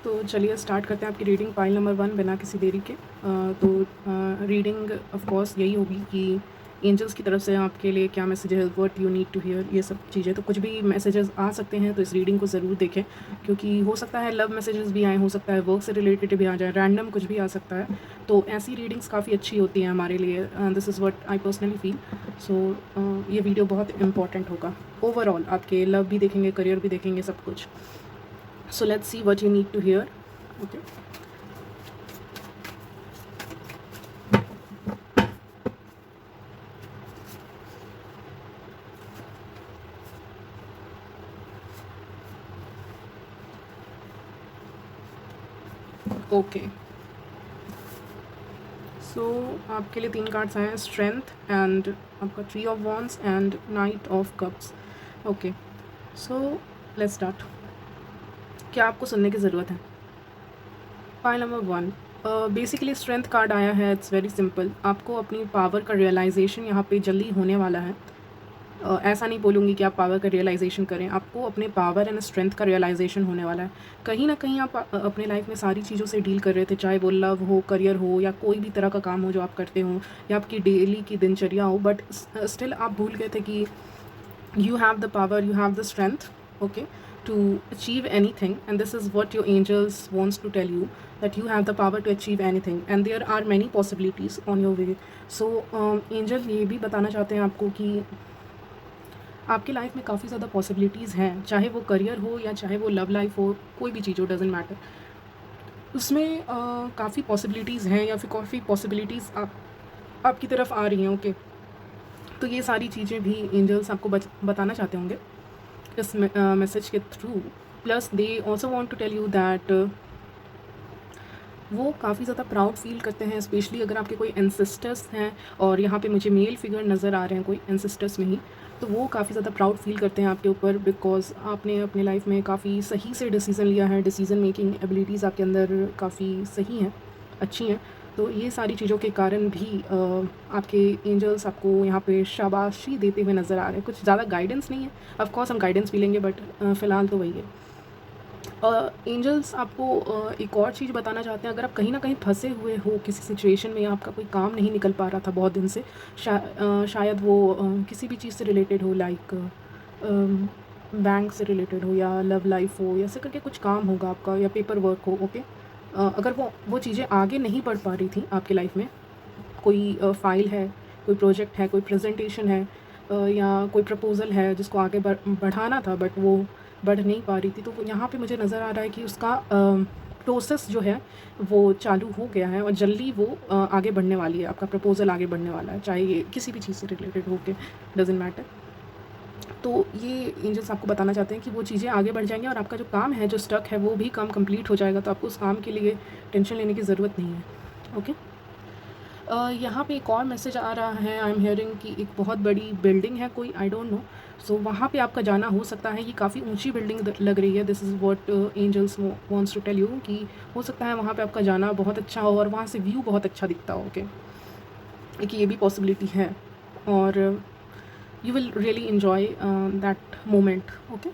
तो चलिए स्टार्ट करते हैं आपकी रीडिंग पाइल नंबर 1 बिना किसी देरी के। रीडिंग ऑफ कोर्स यही होगी कि एंजल्स की तरफ से आपके लिए क्या मैसेज है, what you need to hear, ये सब चीज़ें। तो कुछ भी मैसेजेस आ सकते हैं तो इस रीडिंग को ज़रूर देखें, क्योंकि हो सकता है लव मैसेजेस भी आए, हो सकता है वर्क से रिलेटेड भी आ जाए, रैंडम कुछ भी आ सकता है। तो ऐसी रीडिंग्स काफ़ी अच्छी होती हैं हमारे लिए। This is what I personally feel. So ये वीडियो बहुत इंपॉर्टेंट होगा। ओवरऑल आपके लव भी देखेंगे, करियर भी देखेंगे, सब कुछ। So let's see what you need to hear. Okay. Okay. So आपके लिए 3 कार्ड्स आए हैं, स्ट्रेंथ एंड आपका 3 of wands and night of cups. Okay, so let's start. क्या आपको सुनने की ज़रूरत है? Pile number 1, basically strength card आया है। It's very simple. आपको अपनी पावर का रियलाइजेशन यहाँ पे जल्दी होने वाला है। ऐसा नहीं बोलूँगी कि आप पावर का रियलाइजेशन करें, आपको अपने पावर एंड स्ट्रेंथ का रियलाइजेशन होने वाला है। कहीं ना कहीं आप अपने लाइफ में सारी चीज़ों से डील कर रहे थे, चाहे वो लव हो, करियर हो, या कोई भी तरह का काम हो जो आप करते हो, या आपकी डेली की दिनचर्या हो, बट स्टिल आप भूल गए थे कि you have the power, you have the strength, okay, to achieve anything, and this is what your angels wants to tell you, that you have the power to achieve anything and there are many possibilities on your way. So angel ये भी बताना चाहते हैं आपको कि आपकी life में काफ़ी ज़्यादा पॉसिबिलिटीज़ हैं, चाहे वो करियर हो या चाहे वो लव लाइफ हो, कोई भी चीज़ हो, डजेंट मैटर। उसमें काफ़ी पॉसिबिलिटीज़ हैं या फिर काफ़ी पॉसिबिलिटीज़ आपकी तरफ आ रही हैं। ओके, तो ये सारी चीज़ें भी एंजल्स आपको बताना चाहते होंगे इस मैसेज के थ्रू। Plus they also want to tell you that वो काफ़ी ज़्यादा प्राउड फील करते हैं, स्पेशली अगर आपके कोई एंसेस्टर्स हैं, और यहाँ पे मुझे मेल फिगर नज़र आ रहे हैं कोई एंसेस्टर्स में ही, तो वो काफ़ी ज़्यादा प्राउड फील करते हैं आपके ऊपर, बिकॉज आपने अपने लाइफ में काफ़ी सही से डिसीज़न लिया है। डिसीज़न मेकिंग एबिलिटीज़ आपके अंदर काफ़ी सही हैं, अच्छी हैं। तो ये सारी चीज़ों के कारण भी आपके एंजल्स आपको यहाँ पे शाबाशी देते हुए नज़र आ रहे हैं। कुछ ज़्यादा गाइडेंस नहीं है, ऑफ कोर्स हम गाइडेंस भी लेंगे, बट फ़िलहाल तो वही है। एंजल्स आपको एक और चीज़ बताना चाहते हैं। अगर आप कहीं ना कहीं फंसे हुए हो किसी सिचुएशन में, या आपका कोई काम नहीं निकल पा रहा था बहुत दिन से, शायद वो किसी भी चीज़ से रिलेटेड हो, लाइक बैंक से रिलेटेड हो, या लव लाइफ हो, या ऐसे करके कुछ काम होगा आपका, या पेपर वर्क हो। ओके, अगर वो चीज़ें आगे नहीं बढ़ पा रही थी आपकी लाइफ में, कोई फाइल है, कोई प्रोजेक्ट है, कोई प्रेजेंटेशन है, या कोई प्रपोज़ल है जिसको आगे बढ़ाना था, बट वो बढ़ नहीं पा रही थी, तो यहाँ पे मुझे नज़र आ रहा है कि उसका प्रोसेस जो है वो चालू हो गया है, और जल्दी वो आगे बढ़ने वाली है। आपका प्रपोज़ल आगे बढ़ने वाला है, चाहे ये किसी भी चीज़ से रिलेटेड हो के, डजेंट मैटर। तो ये एंजल्स आपको बताना चाहते हैं कि वो चीज़ें आगे बढ़ जाएंगी, और आपका जो काम है, जो स्टक है, वो भी काम कंप्लीट हो जाएगा। तो आपको उस काम के लिए टेंशन लेने की ज़रूरत नहीं है। ओके, यहाँ पे एक और मैसेज आ रहा है। आई एम हियरिंग कि एक बहुत बड़ी बिल्डिंग है कोई, आई डोंट नो। सो वहाँ पे आपका जाना हो सकता है। ये काफ़ी ऊंची बिल्डिंग लग रही है। This is what angels wants to tell you, कि हो सकता है वहाँ पे आपका जाना बहुत अच्छा हो, और वहाँ से व्यू बहुत अच्छा दिखता हो। ओके, एक ये भी पॉसिबिलिटी है, और you will really enjoy that moment. Okay,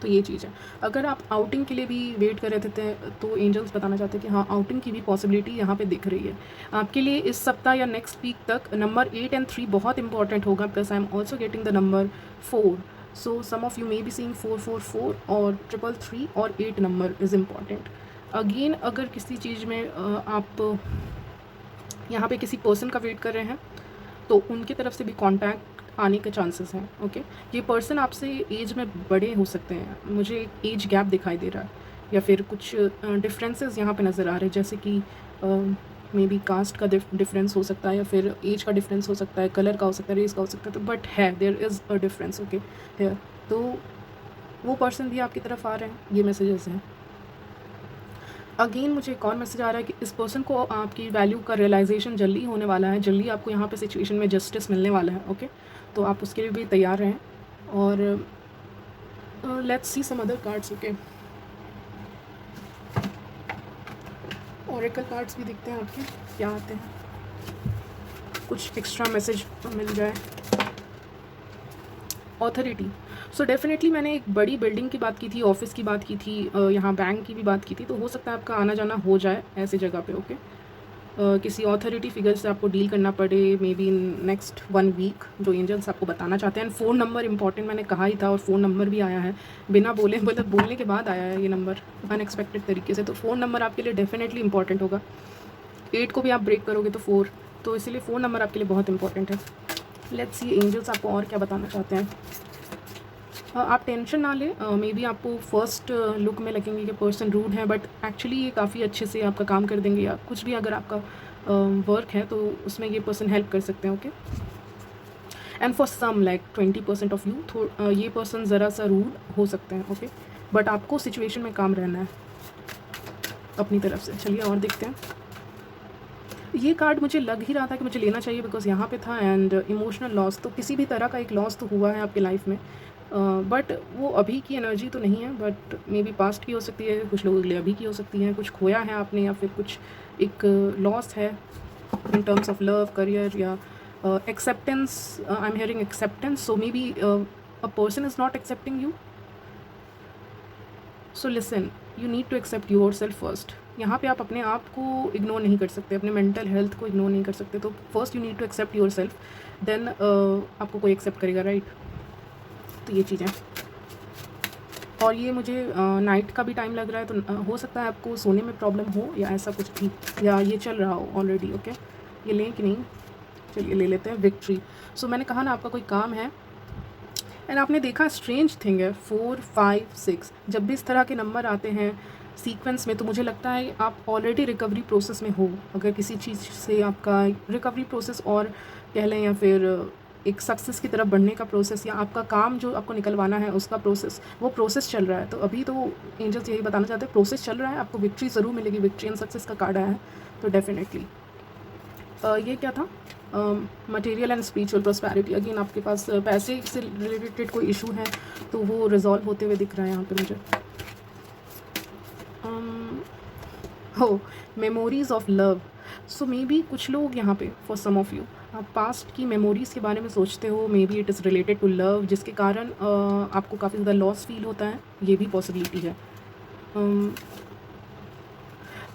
तो ये चीज़ है। अगर आप आउटिंग के लिए भी वेट कर रहे थे, तो एंजल्स बताना चाहते हैं कि हाँ, आउटिंग की भी पॉसिबिलिटी यहाँ पे दिख रही है आपके लिए इस सप्ताह या नेक्स्ट वीक तक। नंबर 8 एंड 3 बहुत इंपॉर्टेंट होगा, plus I am also getting the number 4। So some of you may be seeing 444 और 333, और 8 नंबर इज़ इम्पॉर्टेंट। अगेन, अगर किसी चीज़ में आप यहाँ पे किसी पर्सन का वेट कर रहे हैं, तो उनकी तरफ से भी कॉन्टैक्ट आने के चांसेस हैं। ओके, ये पर्सन आपसे एज में बड़े हो सकते हैं, मुझे एक एज गैप दिखाई दे रहा है, या फिर कुछ डिफरेंसेस यहाँ पे नज़र आ रहे हैं, जैसे कि मे बी कास्ट का डिफरेंस हो सकता है, या फिर एज का डिफरेंस हो सकता है, कलर का हो सकता है, रेस का हो सकता है। तो बट है, there is a difference. Okay, है, तो वो पर्सन भी आपकी तरफ आ रहे हैं, ये मैसेजेस हैं। अगेन मुझे एक और मैसेज आ रहा है कि इस पर्सन को आपकी वैल्यू का रियलाइजेशन जल्दी होने वाला है, जल्दी आपको यहाँ पे सिचुएशन में जस्टिस मिलने वाला है। ओके, तो आप उसके लिए भी तैयार रहें। और let's see some other cards. Okay, oracle cards भी दिखते हैं आपके, क्या आते हैं, कुछ एक्स्ट्रा मैसेज मिल जाए। ऑथोरिटी। सो डेफ़िनेटली मैंने एक बड़ी बिल्डिंग की बात की थी, ऑफ़िस की बात की थी, यहाँ बैंक की भी बात की थी, तो हो सकता है आपका आना-जाना हो जाए ऐसी जगह पे, ओके। किसी अथॉरिटी फिगर से आपको डील करना पड़े maybe in next 1 week, जो एंजल्स आपको बताना चाहते हैं। एंड फ़ोन नंबर इम्पॉर्टेंट मैंने कहा ही था, और फ़ोन नंबर भी आया है, बिना बोले, मतलब बोलने के बाद आया है ये नंबर अनएक्सपेक्टेड तरीके से। तो फ़ोन नंबर आपके लिए डेफ़िनेटली इंपॉर्टेंट होगा। 8 को भी आप ब्रेक करोगे तो 4, तो इसीलिए फ़ोन नंबर आपके लिए बहुत इंपॉर्टेंट है। लेट्स सी एंजल्स आपको और क्या बताना चाहते हैं। आप टेंशन ना लें, मे बी आपको फर्स्ट लुक में लगेंगे कि पर्सन रूड है, बट एक्चुअली ये काफ़ी अच्छे से आपका काम कर देंगे, या कुछ भी अगर आपका वर्क है तो उसमें ये पर्सन हेल्प कर सकते हैं, okay. And for some like 20% of you ये पर्सन ज़रा सा रूड हो सकते हैं, ओके, बट आपको सिचुएशन में काम रहना है अपनी तरफ से। चलिए और देखते हैं। ये कार्ड मुझे लग ही रहा था कि मुझे लेना चाहिए, बिकॉज यहाँ पे था एंड इमोशनल लॉस, तो किसी भी तरह का एक लॉस तो हुआ है आपकी लाइफ में, बट वो अभी की एनर्जी तो नहीं है, बट मे बी पास्ट की हो सकती है, कुछ लोगों के लिए अभी की हो सकती है। कुछ खोया है आपने, या फिर कुछ एक लॉस है in terms of love, career, या acceptance. I am hearing acceptance, so may be a person is not accepting you. So listen, you need to accept yourself first. यहाँ पे आप अपने आप को इग्नोर नहीं कर सकते, अपने मेंटल हेल्थ को इग्नोर नहीं कर सकते। तो first you need to accept yourself, then आपको कोई एक्सेप्ट करेगा, राइट। तो ये चीज़ें, और ये मुझे नाइट का भी टाइम लग रहा है, तो हो सकता है आपको सोने में प्रॉब्लम हो, या ऐसा कुछ भी, या ये चल रहा हो ऑलरेडी, ओके। ये लें कि नहीं, चलिए ले लेते हैं। विक्ट्री। सो मैंने कहा ना आपका कोई काम है, एंड आपने देखा स्ट्रेंज थिंग है 4, 5, 6 जब भी इस तरह के नंबर आते हैं सीक्वेंस में, तो मुझे लगता है आप ऑलरेडी रिकवरी प्रोसेस में हो। अगर किसी चीज़ से आपका रिकवरी प्रोसेस, और कह लें, या फिर एक सक्सेस की तरफ बढ़ने का प्रोसेस, या आपका काम जो आपको निकलवाना है उसका प्रोसेस, वो प्रोसेस चल रहा है। तो अभी तो एंजल्स यही बताना चाहते हैं, प्रोसेस चल रहा है, आपको विक्ट्री ज़रूर मिलेगी। विक्ट्री एंड सक्सेस का कार्ड आया है, तो डेफिनेटली। ये क्या था, material and spiritual prosperity. Again आपके पास पैसे से रिलेटेड कोई इशू है, तो वो रिजॉल्व होते हुए दिख रहा है यहाँ पे मुझे। हो memories of love. So may be कुछ लोग यहाँ पे, फॉर सम ऑफ यू, आप पास्ट की मेमोरीज़ के बारे में सोचते हो, maybe it is related to love, जिसके कारण आपको काफ़ी ज़्यादा लॉस फील होता है, ये भी पॉसिबिलिटी है।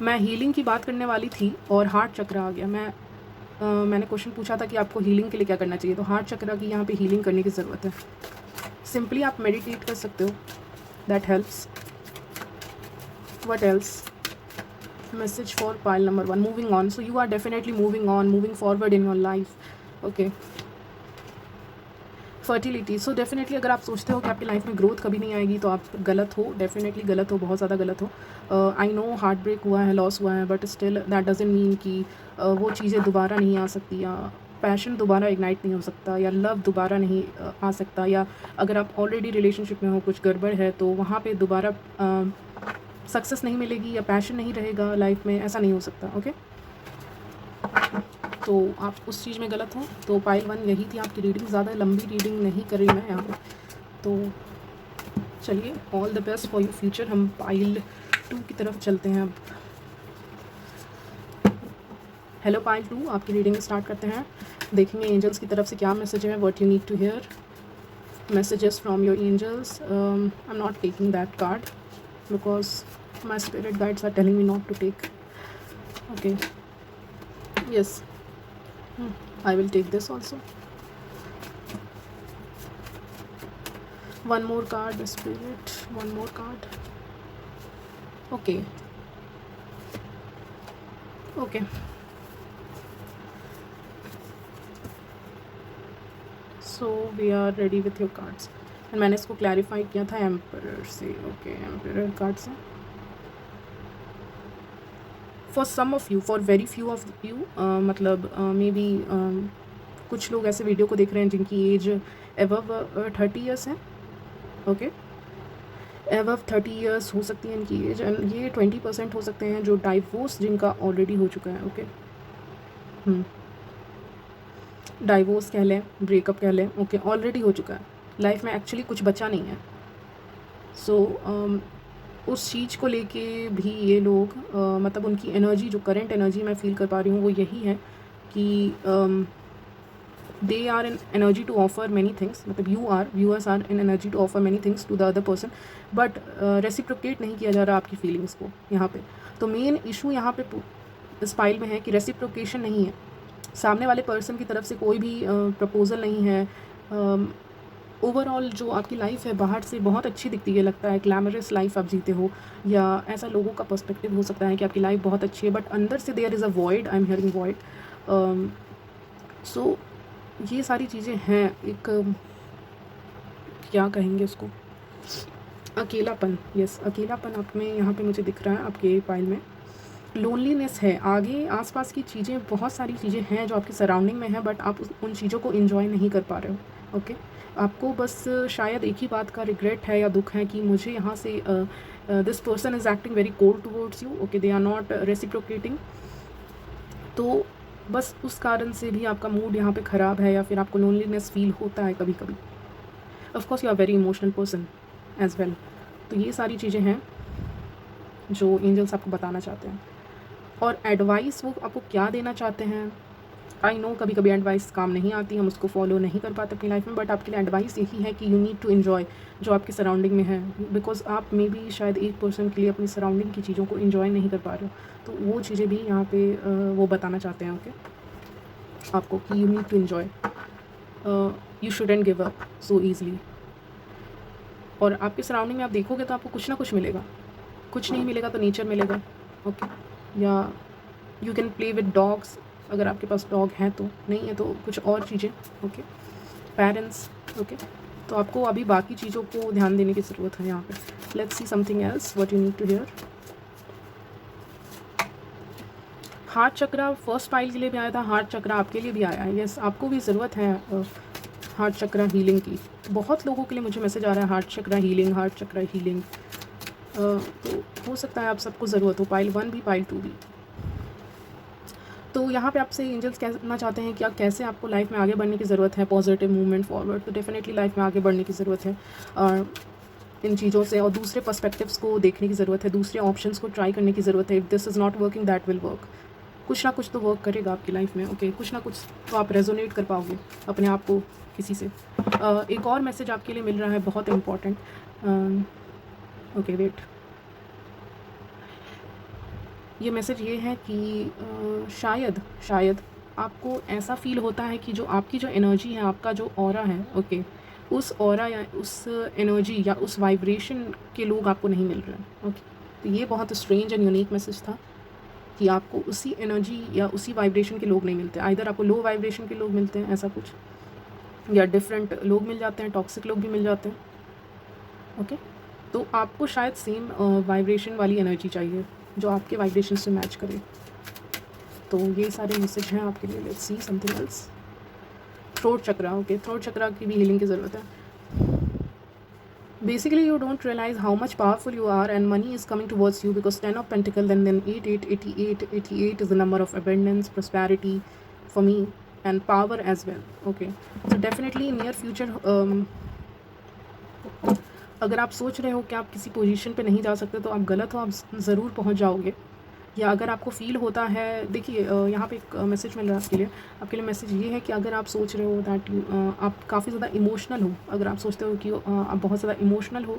मैं हीलिंग की बात करने वाली थी और हार्ट चक्र आ गया। मैंने क्वेश्चन पूछा था कि आपको हीलिंग के लिए क्या करना चाहिए, तो हार्ट चक्र की यहाँ पे हीलिंग करने की ज़रूरत है। सिंपली आप मेडिटेट कर सकते हो, that helps. What else? Message for pile number 1, moving on. So you are definitely moving on, moving forward in your life, okay. Fertility. So definitely अगर आप सोचते हो कि आपकी लाइफ में ग्रोथ कभी नहीं आएगी, तो आप गलत हो, डेफिनेटली गलत हो, बहुत ज़्यादा गलत हो। आई नो हार्ट ब्रेक हुआ है, लॉस हुआ है, but still that doesn't mean कि वो चीज़ें दोबारा नहीं आ सकती, या पैशन दोबारा इग्नाइट नहीं हो सकता, या लव दोबारा नहीं आ सकता, या अगर आप ऑलरेडी रिलेशनशिप में हो, कुछ गड़बड़ है, तो वहाँ पे दोबारा सक्सेस नहीं मिलेगी, या पैशन नहीं रहेगा लाइफ में, ऐसा नहीं हो सकता, ओके। तो आप उस चीज़ में गलत हो। तो पाइल 1 यही थी आपकी रीडिंग, ज़्यादा लंबी रीडिंग नहीं कर रही मैं यहाँ पे। तो चलिए, all the best for your future. हम पाइल 2 की तरफ चलते हैं अब। हेलो पाइल 2, आपकी रीडिंग स्टार्ट करते हैं। देखेंगे एंजल्स की तरफ से क्या मैसेज है, what you need to hear, messages from your angels. I am not taking that card because my spirit guides are telling me not to take, okay. Yes, I will take this also. One more card, Spirit. One more card. Okay. Okay. So we are ready with your cards. And मैंने इसको clarify किया था emperor से, okay, emperor card से। For some of you, for very few of you, मतलब maybe कुछ लोग ऐसे वीडियो को देख रहे हैं जिनकी एज एबव 30 ईयर्स है, ओके। एबव 30 ईयर्स हो सकती है इनकी एज, एंड ये 20% हो सकते हैं जो डाइवोर्स जिनका ऑलरेडी हो चुका है, ओके। डाइवोर्स कह लें, ब्रेकअप कह लें, ओके, ऑलरेडी हो चुका है, लाइफ में एक्चुअली कुछ बचा नहीं है। सो उस चीज़ को लेके भी ये लोग मतलब उनकी एनर्जी, जो करंट एनर्जी मैं फ़ील कर पा रही हूँ, वो यही है कि they are in energy to offer many things, मतलब viewers are in energy to offer many things to the other person, but reciprocate नहीं किया जा रहा आपकी फीलिंग्स को यहाँ पे। तो मेन इशू यहाँ पे इस फाइल में है कि रेसिप्रोकेशन नहीं है, सामने वाले पर्सन की तरफ से कोई भी प्रपोजल नहीं है। ओवरऑल जो आपकी लाइफ है बाहर से बहुत अच्छी दिखती है, लगता है ग्लैमरस लाइफ आप जीते हो, या ऐसा लोगों का पर्सपेक्टिव हो सकता है कि आपकी लाइफ बहुत अच्छी है, बट अंदर से there is a void, I am hearing void. So ये सारी चीज़ें हैं, एक क्या कहेंगे उसको, अकेलापन। यस, अकेलापन आप में यहाँ पे मुझे दिख रहा है आपके फाइल में। लोनलीनेस है, आगे आसपास की चीज़ें, बहुत सारी चीज़ें हैं जो आपके सराउंडिंग में है, बट आप उन चीज़ों को इन्जॉय नहीं कर पा रहे हो। ओके, आपको बस शायद एक ही बात का रिग्रेट है या दुख है कि मुझे यहाँ से this person is acting very cold towards you. Okay, they are not reciprocating. तो बस उस कारण से भी आपका मूड यहाँ पे ख़राब है, या फिर आपको लोनलीनेस फील होता है कभी कभी। Of course you are very emotional person as well. तो ये सारी चीज़ें हैं जो एंजल्स आपको बताना चाहते हैं। और एडवाइस वो आपको क्या देना चाहते हैं, आई नो कभी कभी एडवाइस काम नहीं आती, हम उसको फॉलो नहीं कर पाते अपनी लाइफ में, बट आपके लिए एडवाइस यही है कि यू नीड टू इन्जॉय जो आपकी सराउंडिंग में है, बिकॉज आप मे बी शायद एक पर्सन के लिए अपनी सराउंडिंग की चीज़ों को इन्जॉय नहीं कर पा रहे हो। तो वो चीज़ें भी यहाँ पे वो बताना चाहते हैं ओके आपको, कि you need to enjoy, you shouldn't give up so easily. और आपके सराउंडिंग में आप देखोगे तो आपको कुछ ना कुछ मिलेगा, कुछ नहीं मिलेगा तो नेचर मिलेगा। ओके, या you can play with dogs, अगर आपके पास डॉग हैं तो, नहीं है तो कुछ और चीज़ें। Okay, parents. ओके, तो आपको अभी बाकी चीज़ों को ध्यान देने की ज़रूरत है यहाँ पे। Let's see something else what you need to hear. Heart chakra first pile के लिए भी आया था, हार्ट चक्रा आपके लिए भी आया है। यस, आपको भी ज़रूरत है हार्ट चक्रा हीलिंग की। बहुत लोगों के लिए मुझे मैसेज आ रहा है हार्ट चक्रा हीलिंग, हार्ट चक्रा हीलिंग। तो हो सकता है आप सबको ज़रूरत हो, पाइल 1 भी पाइल 2 भी। तो यहाँ पे आपसे एंजल्स कहना चाहते हैं कि आप कैसे, आपको लाइफ में आगे बढ़ने की ज़रूरत है, पॉजिटिव मूवमेंट फॉरवर्ड। तो डेफिनेटली लाइफ में आगे बढ़ने की ज़रूरत है और इन चीज़ों से, और दूसरे पर्सपेक्टिव्स को देखने की ज़रूरत है, दूसरे ऑप्शंस को ट्राई करने की ज़रूरत है। If this is not working that will work, कुछ ना कुछ तो वर्क करेगा आपकी लाइफ में। ओके, कुछ ना कुछ तो आप रेजोनेट कर पाओगे अपने आप को किसी से। एक और मैसेज आपके लिए मिल रहा है बहुत इम्पॉर्टेंट। ओके वेट, ये मैसेज ये है कि शायद आपको ऐसा फील होता है कि जो आपकी जो एनर्जी है, आपका जो ऑरा है, ओके, उस ऑरा या उस एनर्जी या उस वाइब्रेशन के लोग आपको नहीं मिल रहे हैं। ओके, तो ये बहुत स्ट्रेंज एंड यूनिक मैसेज था कि आपको उसी एनर्जी या उसी वाइब्रेशन के लोग नहीं मिलते। आइदर आपको लो वाइब्रेशन के लोग मिलते हैं ऐसा कुछ, या डिफरेंट लोग मिल जाते हैं, टॉक्सिक लोग भी मिल जाते हैं। ओके, तो आपको शायद सेम वाइब्रेशन वाली एनर्जी चाहिए जो आपके वाइब्रेशन से मैच करे। तो ये सारे मैसेज हैं आपके लिए। Let's see something else. Throat chakra, okay, throat chakra की भी हीलिंग की ज़रूरत है। Basically, you don't realize how much powerful you are, and money is coming towards you because 10 of Pentacles, and then 8, 8, 88, 88 is the number of abundance, prosperity for me, and power as well. Okay, so definitely in near future, अगर आप सोच रहे हो कि आप किसी position पे नहीं जा सकते तो आप गलत हो, आप ज़रूर पहुंच जाओगे। या अगर आपको फील होता है, देखिए यहाँ पे एक मैसेज मिल रहा है आपके लिए मैसेज ये है कि अगर आप सोच रहे हो दैट आप काफ़ी ज़्यादा इमोशनल हो, अगर आप सोचते हो कि आप बहुत ज़्यादा इमोशनल हो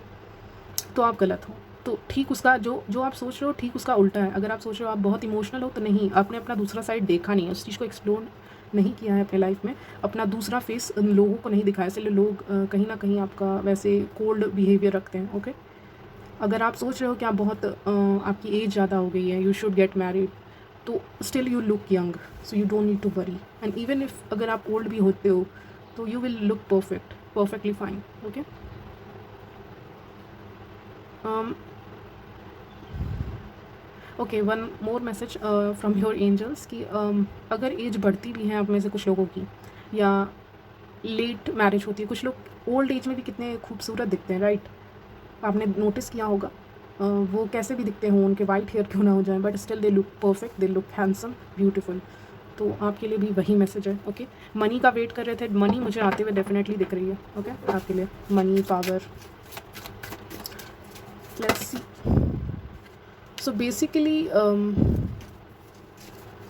तो आप गलत हो। तो ठीक उसका जो आप सोच रहे हो ठीक उसका उल्टा है। अगर आप सोच रहे हो आप बहुत इमोशनल हो तो नहीं, आपने अपना दूसरा साइड देखा नहीं है, उस चीज़ को एक्सप्लोर नहीं किया है अपने लाइफ में, अपना दूसरा फेस लोगों को नहीं दिखाया, इसलिए लोग कहीं ना कहीं आपका वैसे कोल्ड बिहेवियर रखते हैं। ओके, अगर आप सोच रहे हो कि आप बहुत आपकी एज ज़्यादा हो गई है, यू शुड गेट मैरिड, तो still you look young, so you don't need to worry. And even if अगर आप ओल्ड भी होते हो तो you will look perfectly fine. Okay, okay, one more message from your angels कि अगर as बढ़ती भी है आप में से कुछ लोगों की, या लेट मैरिज होती है, कुछ लोग ओल्ड एज में भी कितने खूबसूरत दिखते हैं, राइट? आपने नोटिस किया होगा वो कैसे भी दिखते हों, उनके वाइट हेयर क्यों ना हो जाए, but still they look perfect, they look handsome, beautiful. तो आपके लिए भी वही मैसेज है। ओके, मनी का वेट कर रहे थे, मनी मुझे आते हुए डेफिनेटली दिख रही है। ओके, आपके लिए money, power. Let's see. So basically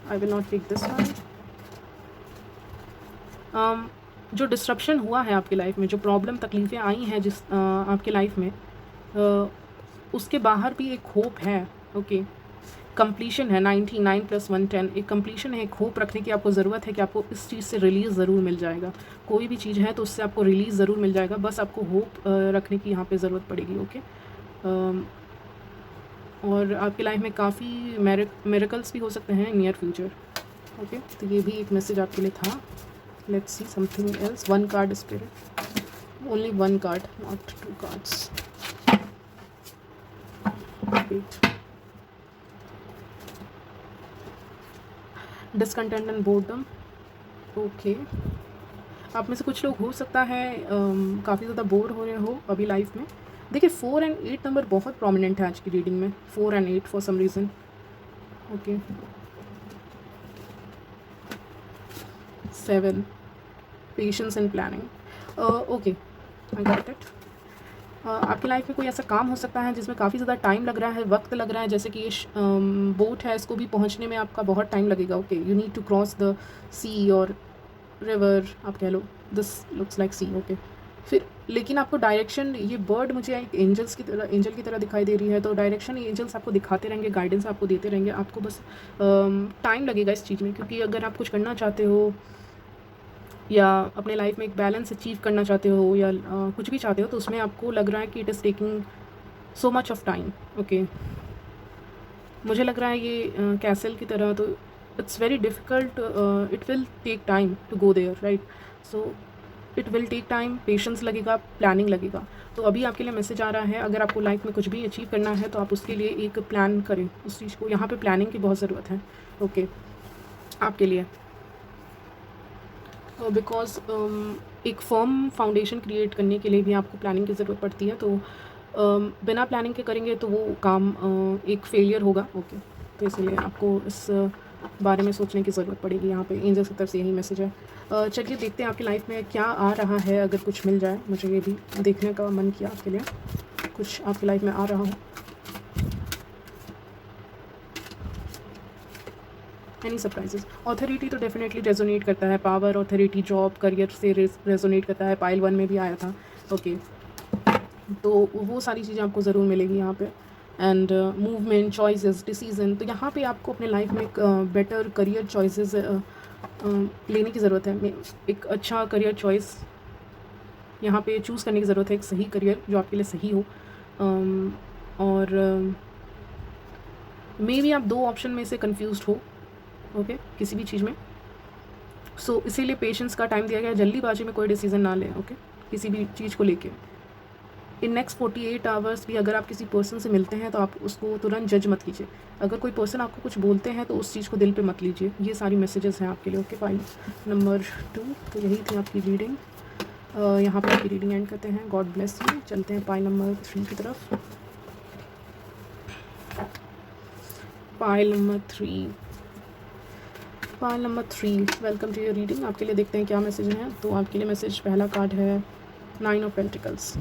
I will not take this one. जो डिस्ट्रप्शन हुआ है आपकी लाइफ में, जो प्रॉब्लम तकलीफ़ें आई हैं जिस आपकी लाइफ में, उसके बाहर भी एक होप है। ओके, कंप्लीशन है। 99 + 1 10, एक कंप्लीशन है, एक होप रखने की आपको ज़रूरत है कि आपको इस चीज़ से रिलीज़ ज़रूर मिल जाएगा। कोई भी चीज़ है तो उससे आपको रिलीज़ ज़रूर मिल जाएगा, बस आपको होप रखने की यहाँ पे ज़रूरत पड़ेगी। ओके, और आपकी लाइफ में काफ़ी मिरेकल्स भी हो सकते हैं नियर फ्यूचर। ओके, तो ये भी एक मैसेज आपके लिए था। Let's see something else. 1 card spirit, only 1 card, not 2 cards. Wait, discontent and boredom. Okay, आप में से कुछ लोग हो सकता है काफ़ी ज़्यादा बोर हो रहे हो अभी लाइफ में। देखिए 4 और 8 नंबर बहुत प्रोमिनेंट है आज की रीडिंग में, 4 और 8 for some reason. Okay, 7, patience and planning. Okay, I got it. आपकी लाइफ में कोई ऐसा काम हो सकता है जिसमें काफ़ी ज़्यादा टाइम लग रहा है, वक्त लग रहा है, जैसे कि ये बोट है, इसको भी पहुंचने में आपका बहुत टाइम लगेगा। Okay, you need to cross the sea or river, आप कह लो। This looks like sea. Okay, फिर लेकिन आपको डायरेक्शन, ये बर्ड मुझे एक एंजल की तरह दिखाई दे रही है, तो डायरेक्शन एंजल्स आपको दिखाते रहेंगे, गाइडेंस आपको देते रहेंगे। आपको बस टाइम लगेगा इस चीज़ में, क्योंकि अगर आप कुछ करना चाहते हो या अपने लाइफ में एक बैलेंस अचीव करना चाहते हो या कुछ भी चाहते हो, तो उसमें आपको लग रहा है कि it is taking so much of time. Okay, मुझे लग रहा है ये कैसल की तरह, तो it's very difficult, it will take time to go there, right. So it will take time, patience लगेगा, प्लानिंग लगेगा। तो अभी आपके लिए मैसेज आ रहा है, अगर आपको लाइफ में कुछ भी अचीव करना है तो आप उसके लिए एक प्लान करें उस चीज़ को। यहाँ पे प्लानिंग की बहुत ज़रूरत है। ओके, आपके लिए, बिकॉज एक फर्म फाउंडेशन क्रिएट करने के लिए भी आपको प्लानिंग की ज़रूरत पड़ती है। तो बिना प्लानिंग के करेंगे तो वो काम एक फेलियर होगा। ओके, तो इसलिए आपको इस बारे में सोचने की ज़रूरत पड़ेगी। यहाँ पे एंजल्स की तरफ से यही मैसेज है। चलिए देखते हैं आपकी लाइफ में क्या आ रहा है, अगर कुछ मिल जाए। मुझे ये भी देखने का मन किया आपके लिए, कुछ आपकी लाइफ में आ रहा हो। Any surprises. ऑथोरिटी तो डेफिनेटली रेजोनेट करता है, पावर, ऑथोरिटी, जॉब, करियर से रेजोनेट करता है। पाइल 1 में भी आया था। ओके, तो वो सारी चीज़ें आपको ज़रूर मिलेगी यहाँ पे। एंड मूवमेंट, चॉइसेस, डिसीजन, तो यहाँ पे आपको अपने लाइफ में एक बेटर करियर चॉइसेस लेने की ज़रूरत है। एक अच्छा करियर चॉइस यहाँ पे चूज़ करने की ज़रूरत है, एक सही करियर जो आपके लिए सही हो। और मे बी आप 2 ऑप्शन में से कन्फ्यूज़्ड हो। ओके, किसी भी चीज़ में। सो इसीलिए पेशेंस का टाइम दिया गया, जल्दीबाजी में कोई डिसीजन ना लें। ओके, किसी भी चीज़ को लेके इन नेक्स्ट 48 आवर्स भी अगर आप किसी पर्सन से मिलते हैं तो आप उसको तुरंत जज मत कीजिए। अगर कोई पर्सन आपको कुछ बोलते हैं तो उस चीज़ को दिल पे मत लीजिए। ये सारी मैसेजेस हैं आपके लिए। ओके, फाइल नंबर 2, तो यही थी आपकी रीडिंग। यहाँ पे आपकी रीडिंग एंड करते हैं। God bless you. चलते हैं पाइल नंबर 3 की तरफ। Pile number 3, pile number 3, welcome to your reading. आपके लिए देखते हैं क्या मैसेज हैं। तो आपके लिए मैसेज, पहला कार्ड है 9 of pentacles.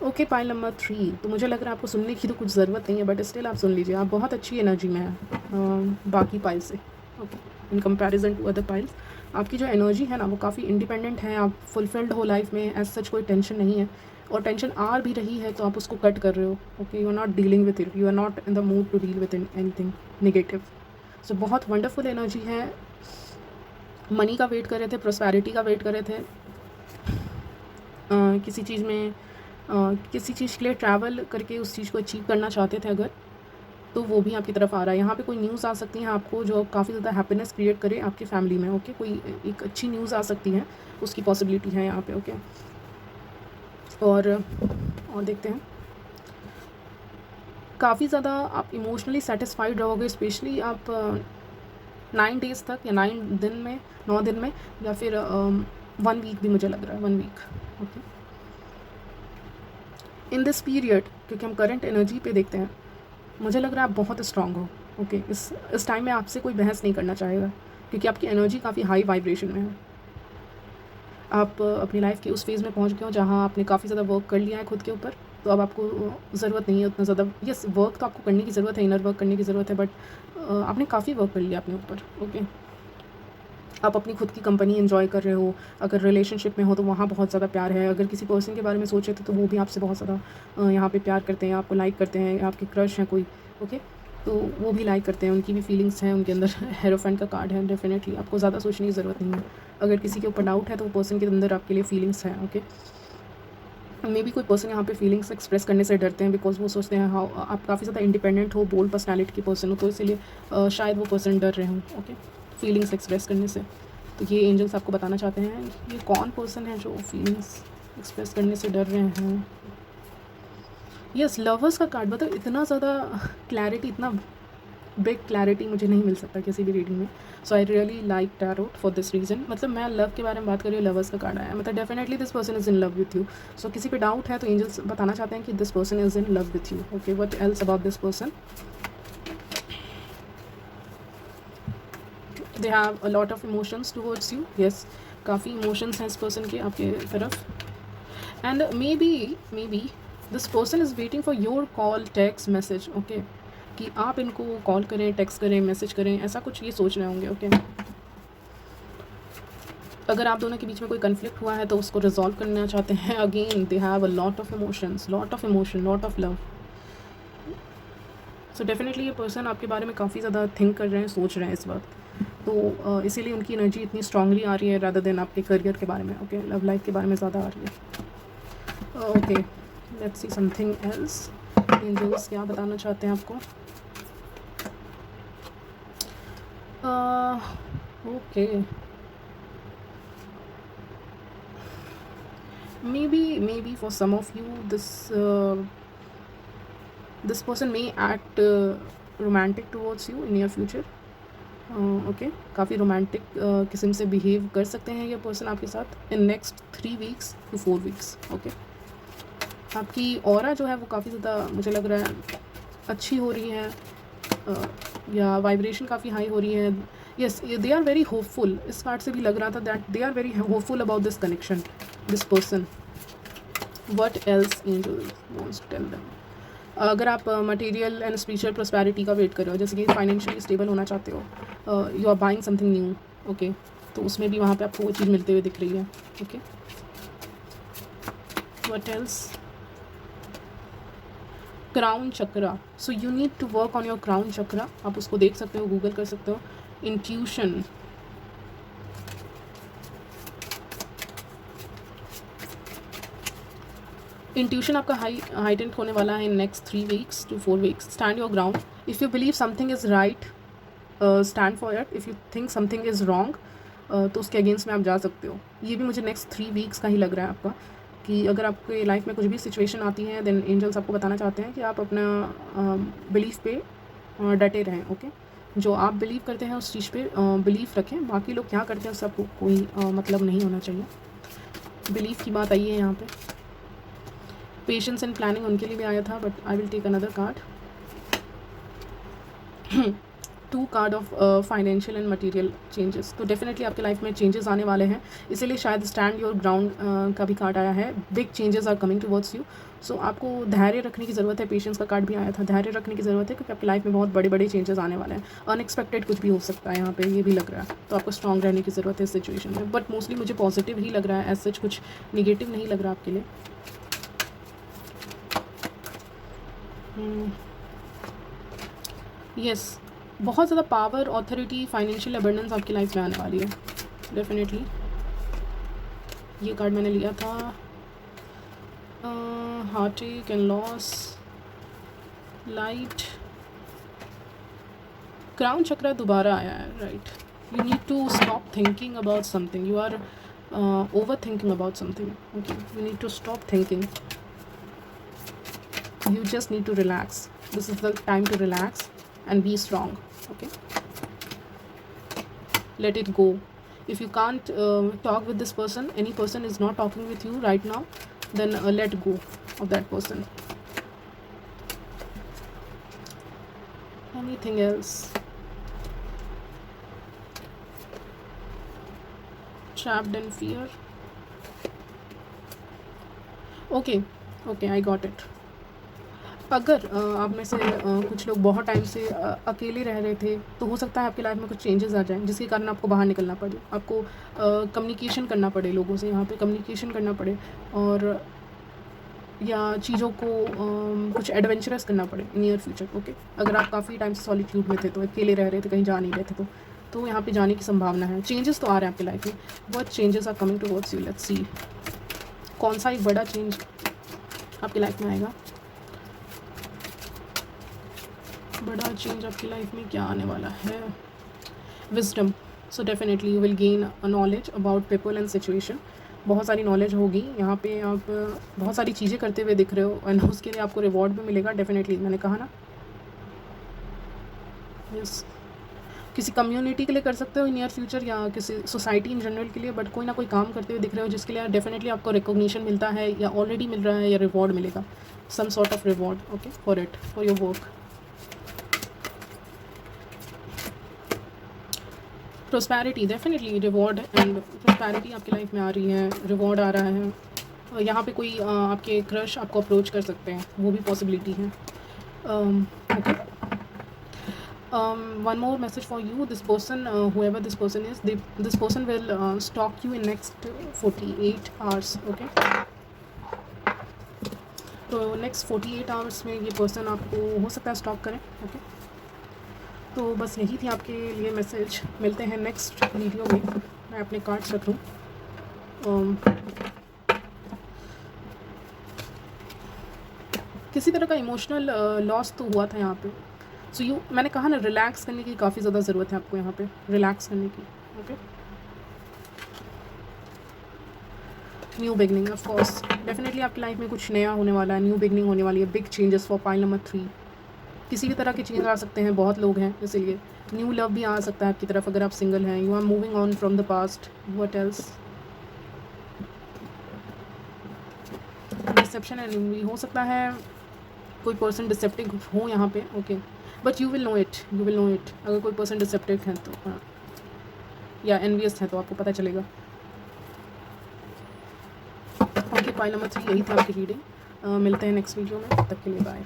Okay, pile number 3, तो मुझे लग रहा है आपको सुनने की तो कुछ ज़रूरत नहीं है, बट स्टिल आप सुन लीजिए। आप बहुत अच्छी एनर्जी में हैं बाकी पाइल से। Okay, in comparison to other piles आपकी जो एनर्जी है ना, वो काफ़ी इंडिपेंडेंट है। आप फुलफिल्ड हो लाइफ में, एज सच कोई टेंशन नहीं है। और टेंशन आ भी रही है तो आप उसको कट कर रहे हो। Okay, you are not dealing with it, you are not in the mood to deal with anything negative. So बहुत वंडरफुल एनर्जी है। मनी का वेट कर रहे थे, प्रॉस्पेरिटी का वेट कर रहे थे, किसी चीज़ में किसी चीज़ के लिए ट्रैवल करके उस चीज़ को अचीव करना चाहते थे अगर, तो वो भी आपकी तरफ आ रहा है। यहाँ पे कोई न्यूज़ आ सकती है आपको जो काफ़ी ज़्यादा हैप्पीनेस क्रिएट करे आपकी फैमिली में। ओके, कोई एक अच्छी न्यूज़ आ सकती है, उसकी पॉसिबिलिटी है यहाँ पे। ओके, और देखते हैं, काफ़ी ज़्यादा आप इमोशनली सेटिस्फाइड रहोगे, स्पेशली आप 9 डेज़ तक या 9 दिन में, या फिर 1 वीक भी मुझे लग रहा है, 1 week. Okay, in this period, क्योंकि हम करंट एनर्जी पे देखते हैं, मुझे लग रहा है आप बहुत स्ट्रांग हो। ओके, इस टाइम में आपसे कोई बहस नहीं करना चाहेगा, क्योंकि आपकी एनर्जी काफ़ी हाई वाइब्रेशन में है। आप अपनी लाइफ की उस फेज़ में पहुंच गए हो जहां आपने काफ़ी ज़्यादा वर्क कर लिया है खुद के ऊपर, तो अब आपको ज़रूरत नहीं है उतना ज़्यादा। यस, वर्क तो आपको करने की ज़रूरत है, इनर वर्क करने की ज़रूरत है, बट आपने काफ़ी वर्क कर लिया अपने ऊपर। ओके, आप अपनी खुद की कंपनी एंजॉय कर रहे हो, अगर रिलेशनशिप में हो तो वहाँ बहुत ज़्यादा प्यार है, अगर किसी पर्सन के बारे में सोचे तो वो भी आपसे बहुत ज़्यादा यहाँ पे प्यार करते हैं, आपको लाइक करते हैं, आपके क्रश हैं कोई, ओके, तो वो भी लाइक करते हैं, उनकी भी फीलिंग्स हैं उनके अंदर। हेरोफेंट का कार्ड है, डेफिनेटली आपको ज़्यादा सोचने की ज़रूरत नहीं है। अगर किसी के ऊपर डाउट है तो वो पर्सन के अंदर आपके लिए फीलिंग्स हैं, ओके। मे बी कोई पर्सन यहाँ पे फीलिंग्स एक्सप्रेस करने से डरते हैं, बिकॉज वो सोचते हैं हाँ आप काफ़ी ज़्यादा इंडिपेंडेंट हो, बोल्ड पर्सनैलिटी के पर्सन हो, तो इसीलिए शायद वो पर्सन डर रहे हों, ओके, फीलिंग्स एक्सप्रेस करने से। तो ये एंजल्स आपको बताना चाहते हैं ये कौन पर्सन है जो फीलिंग्स एक्सप्रेस करने से डर रहे हैं। यस, लवर्स का कार्ड, मतलब इतना ज़्यादा क्लैरिटी, इतना बिग क्लैरिटी मुझे नहीं मिल सकता किसी भी रीडिंग में। So I really like tarot for this reason. मतलब मैं लव के बारे में बात कर रही हूँ, लवर्स का कार्ड आया, मतलब definitely this person is in love with you. So किसी पे डाउट है तो एंजल्स बताना चाहते हैं कि this person is in love with you, okay. What else about this person? They have a lot of emotions towards you. Yes, काफ़ी emotions हैं इस पर्सन के आपके तरफ। And may be this person is waiting for your call, text, message, okay, कि आप इनको call करें, टेक्स्ट करें, मैसेज करें, ऐसा कुछ ये सोच रहे होंगे, ओके। अगर आप दोनों के बीच में कोई कन्फ्लिक्ट हुआ है तो उसको रिजॉल्व करना चाहते हैं। Again they have a lot of emotions, lot of emotion, lot of love. So definitely ये पर्सन आपके बारे में काफ़ी ज़्यादा थिंक कर रहे हैं, सोच रहे हैं इस वक्त, तो इसीलिए उनकी एनर्जी इतनी स्ट्रांगली आ रही है रादर देन आपके करियर के बारे में, ओके, लव लाइफ के बारे में ज़्यादा आ रही है, okay. Let's see something else, angels क्या बताना चाहते हैं आपको। Okay, maybe for some of you this person may act romantic towards you in near future, okay, काफ़ी रोमांटिक किस्म से बिहेव कर सकते हैं ये पर्सन आपके साथ in next 3 weeks to 4 weeks, okay. आपकी ऑरा जो है वो काफ़ी ज़्यादा मुझे लग रहा है अच्छी हो रही है, या वाइब्रेशन काफ़ी हाई हो रही है। Yes, they are very hopeful, इस कार्ड से भी लग रहा था that they are very hopeful about this connection, this person. What else angel wants to tell them? अगर आप मटेरियल एंड स्पिरिचुअल प्रोस्पेरिटी का वेट कर रहे हो, जैसे कि फाइनेंशियली स्टेबल होना चाहते हो, you are buying something new, okay, तो उसमें भी वहाँ पे आपको वो चीज़ मिलते हुए दिख रही है, okay. What else? Crown chakra, so you need to work on your crown chakra, आप उसको देख सकते हो, गूगल कर सकते हो। इंट्यूशन, इंट्यूशन आपका हाइटेंट होने वाला है in next 3 weeks to 4 weeks। Stand your ground, if you believe something is right, stand for it. If you think something is wrong, तो उसके अगेंस्ट में आप जा सकते हो। ये भी मुझे नेक्स्ट 3 weeks का ही लग रहा है आपका, कि अगर आपके लाइफ में कुछ भी सिचुएशन आती है देन एंजल्स आपको बताना चाहते हैं कि आप अपना बिलीफ पे डटे रहें, ओके। जो आप बिलीव करते हैं उस चीज़ पे बिलीफ रखें, बाकी लोग क्या करते हैं उससे आपको कोई मतलब नहीं होना चाहिए। बिलीफ की बात आई है यहाँ पे। पेशेंस एंड प्लानिंग उनके लिए भी आया था, but I will take another card. 2 card of financial and material changes, तो डेफिनेटली आपके लाइफ में चेंजेस आने वाले हैं, इसीलिए शायद स्टैंड योर ग्राउंड का भी कार्ड आया है। Big changes are coming towards you, so आपको धैर्य रखने की ज़रूरत है। पेशेंस का कार्ड भी आया था, धैर्य रखने की ज़रूरत है, क्योंकि आपकी लाइफ में बहुत बड़े बड़े चेंजेस आने वाले हैं। अनएक्सपेक्टेड कुछ भी हो सकता है यहाँ पे, ये भी लग रहा है, तो आपको स्ट्रॉन्ग रहने की ज़रूरत है इस सिचुएशन में। बट मोस्टली मुझे पॉजिटिव ही लग रहा है, एज सच कुछ निगेटिव नहीं लग रहा आपके लिए। यस, बहुत ज़्यादा पावर, ऑथोरिटी, फाइनेंशियल अबंडेंस आपकी लाइफ में आने वाली है, डेफिनेटली। ये कार्ड मैंने लिया था, heartache and loss, light, crown chakra दोबारा आया है, right. You need to stop thinking about something, you are overthinking about something, okay. You need to stop thinking, you just need to relax. This is the time to relax and be strong, okay. Let it go. If you can't talk with this person, any person is not talking with you right now, then let go of that person. Anything else? Trapped in fear. Okay, I got it. अगर आप में से कुछ लोग बहुत time से अकेले रह रहे थे, तो हो सकता है आपकी लाइफ में कुछ चेंजेस आ जाएँ, जिसके कारण आपको बाहर निकलना पड़े, आपको कम्युनिकेशन करना पड़े, लोगों से यहाँ पे कम्युनिकेशन करना पड़े, और या चीज़ों को कुछ एडवेंचरस करना पड़े नियर फ्यूचर। ओके, अगर आप काफ़ी टाइम से सॉलिट्यूड में थे, तो अकेले रह रहे थे, कहीं जा नहीं रहे थे, तो यहाँ पे जाने की संभावना है। चेंजेस तो आ रहे हैं आपकी लाइफ में, बहुत changes are coming towards you. Let's see कौन सा एक बड़ा चेंज आपकी लाइफ में आएगा। बड़ा चेंज आपकी लाइफ में क्या आने वाला है? Wisdom. So definitely you will gain a knowledge about people and situation. बहुत सारी नॉलेज होगी यहाँ पे, आप बहुत सारी चीज़ें करते हुए दिख रहे हो, एंड उसके लिए आपको रिवॉर्ड भी मिलेगा डेफिनेटली। मैंने कहा ना, यस, किसी कम्युनिटी के लिए कर सकते हो नियर फ्यूचर, या किसी सोसाइटी इन जनरल के लिए, बट कोई ना कोई काम करते हुए दिख रहे हो जिसके लिए डेफिनेटली आपको रिकॉग्निशन मिलता है, या ऑलरेडी मिल रहा है, या रिवॉर्ड मिलेगा, some sort of reward, okay, for it, for your work. Prosperity, definitely reward and prosperity आपकी लाइफ में आ रही है, रिवॉर्ड आ रहा है। यहाँ पे कोई आपके क्रश आपको अप्रोच कर सकते हैं, वो भी पॉसिबिलिटी है। Okay, one more message for you. This person, whoever this person is, this person will stalk you in next 48 hours. Okay, तो next 48 hours में ये person आपको हो सकता है स्टॉक करें। ओके, तो बस यही थी आपके लिए मैसेज। मिलते हैं नेक्स्ट वीडियो में। मैं अपने कार्ड्स रख लूँ। किसी तरह का इमोशनल लॉस तो हुआ था यहाँ पे, सो मैंने कहा ना, रिलैक्स करने की काफ़ी ज़्यादा ज़रूरत है आपको यहाँ पे, रिलैक्स करने की। Okay, new beginning, of course definitely आपकी लाइफ में कुछ नया होने वाला है, न्यू बिगनिंग होने वाली है, big changes for pile number 3। किसी भी तरह के चेंज आ सकते हैं, बहुत लोग हैं, इसीलिए न्यू लव भी आ सकता है आपकी तरफ अगर आप सिंगल हैं। You are moving on from the past. What else? Deception and हो सकता है कोई पर्सन डिसेप्टिव हो यहाँ पे। Okay, but you will know it, you will know it. अगर कोई पर्सन डिसेप्टिव है तो या एनवियस है तो आपको पता चलेगा। ओके, पाइल नंबर 3 यही था आपकी रीडिंग। मिलते हैं नेक्स्ट वीडियो में, तब तक के लिए बाय।